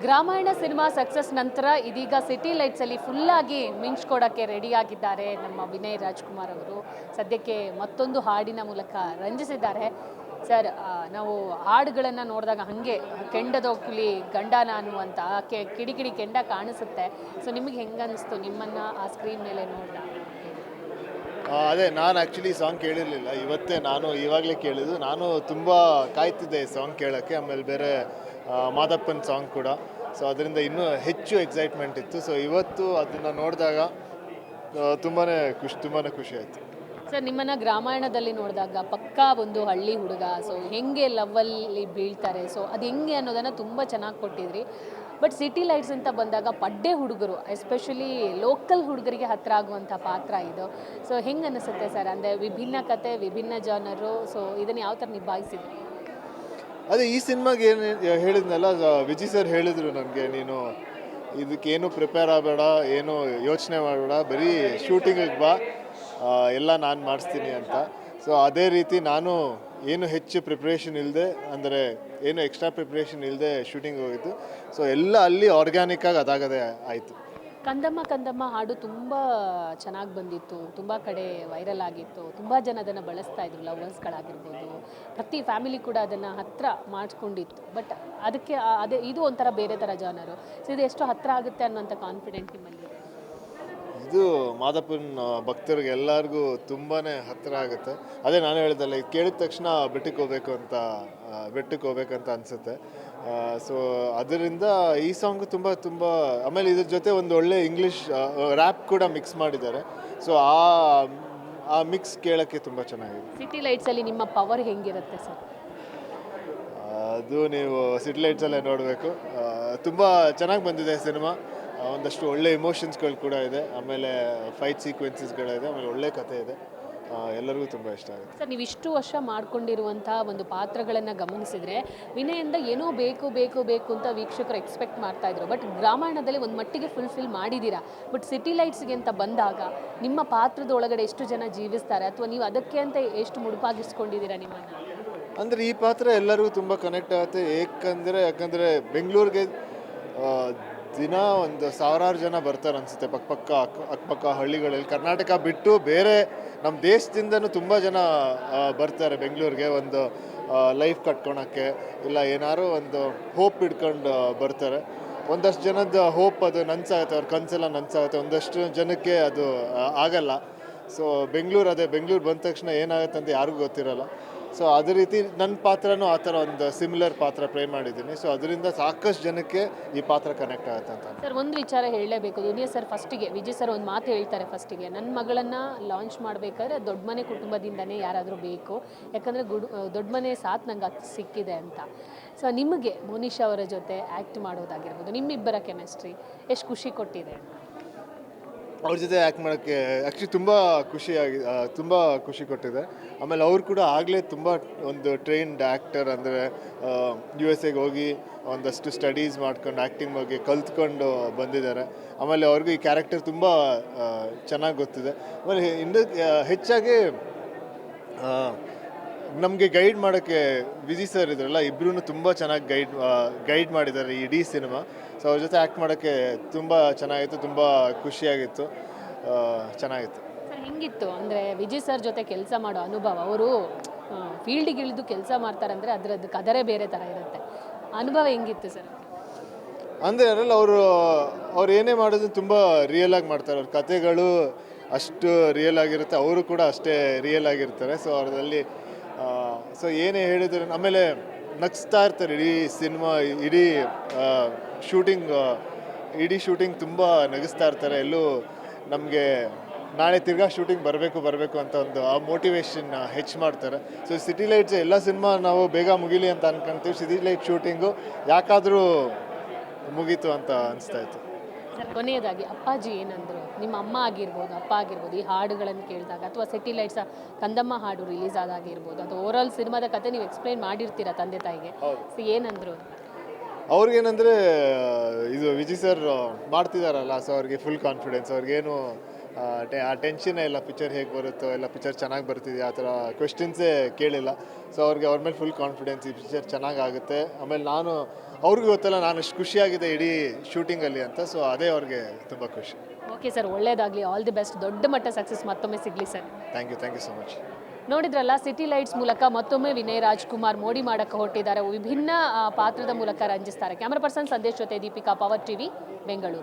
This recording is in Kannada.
ಗ್ರಾಮಾಯಣ ಸಿನಿಮಾ ಸಕ್ಸಸ್ ನಂತರ ಇದೀಗ ಸಿಟಿ ಲೈಟ್ಸಲ್ಲಿ ಫುಲ್ಲಾಗಿ ಮಿಂಚ್ಕೊಡೋಕ್ಕೆ ರೆಡಿಯಾಗಿದ್ದಾರೆ ನಮ್ಮ ವಿನಯ್ ರಾಜ್ಕುಮಾರ್ ಅವರು. ಸದ್ಯಕ್ಕೆ ಮತ್ತೊಂದು ಹಾಡಿನ ಮೂಲಕ ರಂಜಿಸಿದ್ದಾರೆ. ಸರ್, ನಾವು ಹಾಡುಗಳನ್ನು ನೋಡಿದಾಗ ಹಾಗೆ ಕೆಂಡದ ಹುಲಿ ಗಂಡನ ಅನ್ನುವಂಥ ಕಿಡಿಕಿಡಿ ಕೆಂಡ ಕಾಣಿಸುತ್ತೆ. ಸೊ ನಿಮಗೆ ಹೆಂಗನ್ನಿಸ್ತು ನಿಮ್ಮನ್ನು ಆ ಸ್ಕ್ರೀನ್ ಮೇಲೆ ನೋಡಿದಾಗ? ಅದೇ ನಾನು ಆ್ಯಕ್ಚುಲಿ ಸಾಂಗ್ ಕೇಳಿರಲಿಲ್ಲ. ನಾನು ಇವಾಗಲೇ ಕೇಳಿದ್ದು. ನಾನು ತುಂಬ ಕಾಯ್ತಿದ್ದೆ ಈ ಸಾಂಗ್ ಕೇಳೋಕ್ಕೆ. ಆಮೇಲೆ ಬೇರೆ ಮಾದಪ್ಪನ ಸಾಂಗ್ ಕೂಡ. ಸೊ ಅದರಿಂದ ಇನ್ನೂ ಹೆಚ್ಚು ಎಕ್ಸೈಟ್ಮೆಂಟ್ ಇತ್ತು. ಸೊ ಇವತ್ತು ಅದನ್ನು ನೋಡಿದಾಗ ತುಂಬಾ ಖುಷಿ ಆಯಿತು. ಸರ್, ನಿಮ್ಮನ್ನು ಗ್ರಾಮಾಯಣದಲ್ಲಿ ನೋಡಿದಾಗ ಪಕ್ಕಾ ಒಂದು ಹಳ್ಳಿ ಹುಡುಗ, ಸೊ ಹೆಂಗೆ ಲವ್ವಲ್ಲಿ ಬೀಳ್ತಾರೆ, ಸೊ ಅದು ಹೆಂಗೆ ಅನ್ನೋದನ್ನು ತುಂಬ ಚೆನ್ನಾಗಿ ಕೊಟ್ಟಿದ್ರಿ. ಬಟ್ ಸಿಟಿ ಲೈಟ್ಸ್ ಅಂತ ಬಂದಾಗ ಪಡ್ಡೆ ಹುಡುಗರು, ಎಸ್ಪೆಷಲಿ ಲೋಕಲ್ ಹುಡುಗರಿಗೆ ಹತ್ತಿರ ಆಗುವಂಥ ಪಾತ್ರ ಇದು. ಸೊ ಹೆಂಗೆ ಅನಿಸುತ್ತೆ ಸರ್? ಅಂದರೆ ವಿಭಿನ್ನ ಕತೆ, ವಿಭಿನ್ನ ಜಾನರು, ಸೊ ಇದನ್ನು ಯಾವ ಥರ ನಿಭಾಯಿಸಿದ್ರಿ? ಅದೇ ಈ ಸಿನಿಮಾಗೆ ಏನು ಹೇಳಿದ್ನಲ್ಲ, ವಿಜಯ್ ಸರ್ ಹೇಳಿದರು ನನಗೆ, ನೀನು ಇದಕ್ಕೇನು ಪ್ರಿಪೇರ್ ಆಗಬೇಡ, ಏನು ಯೋಚನೆ ಮಾಡಬೇಡ, ಬರೀ ಶೂಟಿಂಗಿಗೆ ಬಾ, ಎಲ್ಲ ನಾನು ಮಾಡಿಸ್ತೀನಿ ಅಂತ. ಸೊ ಅದೇ ರೀತಿ ನಾನು ಏನು ಹೆಚ್ಚು ಪ್ರಿಪ್ರೇಷನ್ ಇಲ್ಲದೆ, ಅಂದರೆ ಏನು ಎಕ್ಸ್ಟ್ರಾ ಪ್ರಿಪ್ರೇಷನ್ ಇಲ್ಲದೆ ಶೂಟಿಂಗ್ ಹೋಗಿದ್ದು. ಸೊ ಎಲ್ಲ ಅಲ್ಲಿ ಆರ್ಗ್ಯಾನಿಕ್ಕಾಗಿ ಅದಾಗದೇ ಆಯಿತು. ಕಂದಮ್ಮ ಹಾಡು ತುಂಬ ಚೆನ್ನಾಗಿ ಬಂದಿತ್ತು, ತುಂಬ ಕಡೆ ವೈರಲ್ ಆಗಿತ್ತು, ತುಂಬ ಜನ ಅದನ್ನು ಬಳಸ್ತಾ ಇದ್ರು, ಲವರ್ಸ್ಗಳಾಗಿರ್ಬೋದು, ಪ್ರತಿ ಫ್ಯಾಮಿಲಿ ಕೂಡ ಅದನ್ನು ಹತ್ತಿರ ಮಾಡಿಸ್ಕೊಂಡಿತ್ತು. ಬಟ್ ಅದಕ್ಕೆ ಅದೇ ಇದು ಒಂಥರ ಬೇರೆ ಥರ ಜಾನರು. ಸೊ ಇದು ಎಷ್ಟು ಹತ್ತಿರ ಆಗುತ್ತೆ ಅನ್ನೋಂಥ ಕಾನ್ಫಿಡೆಂಟ್ ನಿಮ್ಮಲ್ಲಿ? ಇದು ಮಾದಪ್ಪನ ಭಕ್ತರಿಗೆ ಎಲ್ಲರಿಗೂ ತುಂಬಾ ಹತ್ತಿರ ಆಗುತ್ತೆ. ಅದೇ ನಾನು ಹೇಳಿದಲ್ಲ, ಇದು ಕೇಳಿದ ತಕ್ಷಣ ಬೆಟ್ಟಕ್ಕೆ ಹೋಗ್ಬೇಕಂತ ಅನಿಸುತ್ತೆ. ಸೊ ಅದರಿಂದ ಈ ಸಾಂಗು ತುಂಬ ಆಮೇಲೆ ಇದ್ರ ಜೊತೆ ಒಂದು ಒಳ್ಳೆ ಇಂಗ್ಲೀಷ್ ರ್ಯಾಪ್ ಕೂಡ ಮಿಕ್ಸ್ ಮಾಡಿದ್ದಾರೆ. ಸೊ ಆ ಮಿಕ್ಸ್ ಕೇಳೋಕ್ಕೆ ತುಂಬ ಚೆನ್ನಾಗಿದೆ. ಸಿಟಿ ಲೈಟ್ಸಲ್ಲಿ ನಿಮ್ಮ ಪವರ್ ಹೆಂಗಿರುತ್ತೆ ಸರ್? ಅದು ನೀವು ಸಿಟಿ ಲೈಟ್ಸಲ್ಲೇ ನೋಡಬೇಕು. ತುಂಬ ಚೆನ್ನಾಗಿ ಬಂದಿದೆ ಸಿನಿಮಾ. ಒಂದಷ್ಟು ಒಳ್ಳೆ ಇಮೋಷನ್ಸ್ಗಳು ಕೂಡ ಇದೆ, ಆಮೇಲೆ ಫೈಟ್ ಸೀಕ್ವೆನ್ಸಸ್ಗಳಿದೆ, ಆಮೇಲೆ ಒಳ್ಳೆ ಕಥೆ ಇದೆ. ಎಲ್ಲರಿಗೂ ತುಂಬ ಇಷ್ಟ ಆಗುತ್ತೆ. ಸರ್, ನೀವು ಇಷ್ಟು ವರ್ಷ ಮಾಡ್ಕೊಂಡಿರುವಂಥ ಒಂದು ಪಾತ್ರಗಳನ್ನು ಗಮನಿಸಿದರೆ ವಿನಯಿಂದ ಏನೋ ಬೇಕು ಅಂತ ವೀಕ್ಷಕರು ಎಕ್ಸ್ಪೆಕ್ಟ್ ಮಾಡ್ತಾಯಿದ್ರು. ಬಟ್ ಗ್ರಾಮಾಯಣದಲ್ಲಿ ಒಂದು ಮಟ್ಟಿಗೆ ಫುಲ್ಫಿಲ್ ಮಾಡಿದ್ದೀರಾ. ಬಟ್ ಸಿಟಿ ಲೈಟ್ಸ್ಗೆ ಅಂತ ಬಂದಾಗ ನಿಮ್ಮ ಪಾತ್ರದ ಒಳಗಡೆ ಎಷ್ಟು ಜನ ಜೀವಿಸ್ತಾರೆ, ಅಥವಾ ನೀವು ಅದಕ್ಕೆ ಅಂತ ಎಷ್ಟು ಮುಡುಪಾಗಿಸ್ಕೊಂಡಿದ್ದೀರಾ ನಿಮ್ಮನ್ನು? ಅಂದರೆ ಈ ಪಾತ್ರ ಎಲ್ಲರಿಗೂ ತುಂಬ ಕನೆಕ್ಟ್ ಆಗುತ್ತೆ. ಯಾಕಂದರೆ ಬೆಂಗಳೂರಿಗೆ ದಿನ ಒಂದು ಸಾವಿರಾರು ಜನ ಬರ್ತಾರೆ ಅನಿಸುತ್ತೆ, ಅಕ್ಕಪಕ್ಕ ಹಳ್ಳಿಗಳಲ್ಲಿ. ಕರ್ನಾಟಕ ಬಿಟ್ಟು ಬೇರೆ ನಮ್ಮ ದೇಶದಿಂದನೂ ತುಂಬ ಜನ ಬರ್ತಾರೆ ಬೆಂಗಳೂರಿಗೆ, ಒಂದು ಲೈಫ್ ಕಟ್ಕೊಳಕ್ಕೆ, ಇಲ್ಲ ಏನಾದ್ರು ಒಂದು ಹೋಪ್ ಇಟ್ಕೊಂಡು ಬರ್ತಾರೆ. ಒಂದಷ್ಟು ಜನದ ಹೋಪ್ ಅದು ನನಸಾಗುತ್ತೆ, ಅವ್ರ ಕನಸೆಲ್ಲ ನನಸಾಗುತ್ತೆ. ಒಂದಷ್ಟು ಜನಕ್ಕೆ ಅದು ಆಗಲ್ಲ. ಸೊ ಬೆಂಗಳೂರು ಬಂದ ತಕ್ಷಣ ಏನಾಗುತ್ತೆ ಅಂತ ಯಾರಿಗೂ ಗೊತ್ತಿರಲ್ಲ. ಸೊ ಅದೇ ರೀತಿ ನನ್ನ ಪಾತ್ರನೂ ಆ ಥರ ಒಂದು ಸಿಮಿಲರ್ ಪಾತ್ರ ಪ್ಲೇ ಮಾಡಿದ್ದೀನಿ. ಸೊ ಅದರಿಂದ ಸಾಕಷ್ಟು ಜನಕ್ಕೆ ಈ ಪಾತ್ರ ಕನೆಕ್ಟ್ ಆಗುತ್ತೆ ಅಂತ. ಸರ್, ಒಂದು ವಿಚಾರ ಹೇಳಲೇಬೇಕು. ದುನಿಯಾ ಸರ್ ಫಸ್ಟಿಗೆ, ವಿಜಯ್ ಸರ್ ಒಂದು ಮಾತು ಹೇಳ್ತಾರೆ ಫಸ್ಟಿಗೆ, ನನ್ನ ಮಗಳನ್ನು ಲಾಂಚ್ ಮಾಡಬೇಕಾದ್ರೆ ದೊಡ್ಡ ಮನೆ ಕುಟುಂಬದಿಂದನೇ ಯಾರಾದರೂ ಬೇಕು, ಯಾಕಂದರೆ ದೊಡ್ಡ ಮನೆ ಸಾಥ್ ನಂಗೆ ಅದು ಸಿಕ್ಕಿದೆ ಅಂತ. ಸೊ ನಿಮಗೆ ಮೋನಿಶಾ ಅವರ ಜೊತೆ ಆ್ಯಕ್ಟ್ ಮಾಡೋದಾಗಿರ್ಬೋದು, ನಿಮ್ಮಿಬ್ಬರ ಕೆಮಿಸ್ಟ್ರಿ ಎಷ್ಟು ಖುಷಿ ಕೊಟ್ಟಿದೆ? ಅವ್ರ ಜೊತೆ ಆ್ಯಕ್ಟ್ ಮಾಡೋಕ್ಕೆ ಆ್ಯಕ್ಚುಲಿ ತುಂಬ ಖುಷಿ ಕೊಟ್ಟಿದೆ. ಆಮೇಲೆ ಅವ್ರು ಕೂಡ ಆಗಲೇ ತುಂಬ ಒಂದು ಟ್ರೈನ್ಡ್ ಆ್ಯಕ್ಟರ್, ಅಂದರೆ USA ಹೋಗಿ ಒಂದಷ್ಟು ಸ್ಟಡೀಸ್ ಮಾಡ್ಕೊಂಡು ಆ್ಯಕ್ಟಿಂಗ್ ಬಗ್ಗೆ ಕಲ್ತ್ಕೊಂಡು ಬಂದಿದ್ದಾರೆ. ಆಮೇಲೆ ಅವ್ರಿಗೂ ಈ ಕ್ಯಾರೆಕ್ಟರ್ ತುಂಬ ಚೆನ್ನಾಗಿ ಗೊತ್ತಿದೆ. ಆಮೇಲೆ ಹೆಚ್ಚಾಗಿ ನಮಗೆ ಗೈಡ್ ಮಾಡೋಕ್ಕೆ ವಿಜಯ್ ಸರ್ ಇದ್ರಲ್ಲ, ಇಬ್ಬರೂ ತುಂಬ ಚೆನ್ನಾಗಿ ಗೈಡ್ ಮಾಡಿದ್ದಾರೆ ಈ ಇಡೀ ಸಿನಿಮಾ. ಸೊ ಅವ್ರ ಜೊತೆ ಆ್ಯಕ್ಟ್ ಮಾಡೋಕ್ಕೆ ತುಂಬ ಚೆನ್ನಾಗಿತ್ತು, ತುಂಬ ಖುಷಿಯಾಗಿತ್ತು, ಚೆನ್ನಾಗಿತ್ತು. ಸರ್, ಹೆಂಗಿತ್ತು ಅಂದರೆ ವಿಜಯ್ ಸರ್ ಜೊತೆ ಕೆಲಸ ಮಾಡೋ ಅನುಭವ? ಅವರು ಫೀಲ್ಡಿಗೆ ಇಳಿದು ಕೆಲಸ ಮಾಡ್ತಾರಂದರೆ ಅದರದ್ದು ಕದರೇ ಬೇರೆ ಥರ ಇರುತ್ತೆ. ಅನುಭವ ಹೆಂಗಿತ್ತು ಸರ್? ಅಂದರೆ ಅದರಲ್ಲಿ ಅವ್ರು ಏನೇ ಮಾಡೋದು ತುಂಬ ರಿಯಲಾಗಿ ಮಾಡ್ತಾರೆ. ಅವ್ರ ಕತೆಗಳು ಅಷ್ಟು ರಿಯಲ್ ಆಗಿರುತ್ತೆ, ಅವರು ಕೂಡ ಅಷ್ಟೇ ರಿಯಲ್ ಆಗಿರ್ತಾರೆ. ಸೊ ಅವ್ರದಲ್ಲಿ ಏನೇ ಹೇಳಿದ್ರು, ಆಮೇಲೆ ನಗಿಸ್ತಾ ಇರ್ತಾರೆ ಇಡೀ ಸಿನಿಮಾ, ಇಡೀ ಶೂಟಿಂಗ್ ತುಂಬ ನಗಿಸ್ತಾ ಇರ್ತಾರೆ. ಎಲ್ಲೂ ನಮಗೆ ನಾಳೆ ತಿರ್ಗಾ ಶೂಟಿಂಗ್ ಬರಬೇಕು ಅಂತ ಒಂದು ಆ ಮೋಟಿವೇಶನ್ ಹೆಚ್ಚು ಮಾಡ್ತಾರೆ. ಸೊ ಸಿಟಿ ಲೈಟ್ಸ್ ಎಲ್ಲ ಸಿನಿಮಾ ನಾವು ಬೇಗ ಮುಗಿಲಿ ಅಂತ ಅನ್ಕೊಂತೀವಿ, ಸಿಟಿ ಲೈಟ್ ಶೂಟಿಂಗು ಯಾಕಾದರೂ ಮುಗೀತು ಅಂತ ಅನಿಸ್ತಾ ಇತ್ತು. ಸರ್, ಕೊನೆಯದಾಗಿ ಅಪ್ಪಾಜಿ ಏನಂದರು? ನಿಮ್ಮ ಅಮ್ಮ ಆಗಿರ್ಬೋದು, ಅಪ್ಪ ಆಗಿರ್ಬೋದು, ಈ ಹಾಡುಗಳನ್ನು ಕೇಳಿದಾಗ, ಅಥವಾ ಸಿಟಿ ಲೈಟ್ಸ್ ಕಂದಮ್ಮ ಹಾಡು ರಿಲೀಸ್ ಆದಾಗಿರ್ಬೋದು, ಅಥವಾ ಓವರಾಲ್ ಸಿನಿಮಾದ ಕತೆ ನೀವು ಎಕ್ಸ್ಪ್ಲೈನ್ ಮಾಡಿರ್ತೀರ ತಂದೆ ತಾಯಿಗೆ, ಸೊ ಏನಂದರು? ಅವ್ರಿಗೇನಂದರೆ ಇದು ವಿಜಯ್ ಸರ್ ಮಾಡ್ತಿದ್ದಾರಲ್ಲ, ಸೊ ಅವ್ರಿಗೆ ಫುಲ್ ಕಾನ್ಫಿಡೆನ್ಸ್. ಅವ್ರಿಗೇನು ಆ ಟೆನ್ಷನ್ನೇ ಇಲ್ಲ, ಪಿಕ್ಚರ್ ಹೇಗೆ ಬರುತ್ತೋ, ಎಲ್ಲ ಪಿಕ್ಚರ್ ಚೆನ್ನಾಗಿ ಬರ್ತಿದೆಯಾ ಆ ಥರ ಕ್ವೆಶ್ಚನ್ಸೇ ಕೇಳಿಲ್ಲ. ಸೊ ಅವ್ರ ಮೇಲೆ ಫುಲ್ ಕಾನ್ಫಿಡೆನ್ಸ್, ಈ ಪಿಕ್ಚರ್ ಚೆನ್ನಾಗಾಗುತ್ತೆ. ಆಮೇಲೆ ನಾನು ಅವ್ರಿಗೂ ಗೊತ್ತಲ್ಲ ನಾನು ಎಷ್ಟು ಖುಷಿಯಾಗಿದೆ ಇಡೀ ಶೂಟಿಂಗಲ್ಲಿ ಅಂತ. ಸೊ ಅದೇ ಅವ್ರಿಗೆ ತುಂಬ ಖುಷಿ. ಓಕೆ ಸರ್, ಒಳ್ಳೇದಾಗಲಿ, ಆಲ್ ದಿ ಬೆಸ್ಟ್, ದೊಡ್ಡ ಮಟ್ಟ ಸಕ್ಸಸ್ ಮತ್ತೊಮ್ಮೆ ಸಿಗಲಿ sir. Thank you so much. ನೋಡಿದ್ರಲ್ಲ, ಸಿಟಿ ಲೈಟ್ಸ್ ಮೂಲಕ ಮತ್ತೊಮ್ಮೆ ವಿನಯ್ ರಾಜ್ಕುಮಾರ್ ಮೋಡಿ ಮಾಡಕ್ಕೆ ಹೊರಟಿದ್ದಾರೆ. ವಿಭಿನ್ನ ಪಾತ್ರದ ಮೂಲಕ ರಂಜಿಸ್ತಾರೆ. ಕ್ಯಾಮರಾ ಪರ್ಸನ್ ಸಂದೇಶ್ ಜೊತೆ ದೀಪಿಕಾ, ಪವರ್ ಟಿವಿ, ಬೆಂಗಳೂರು.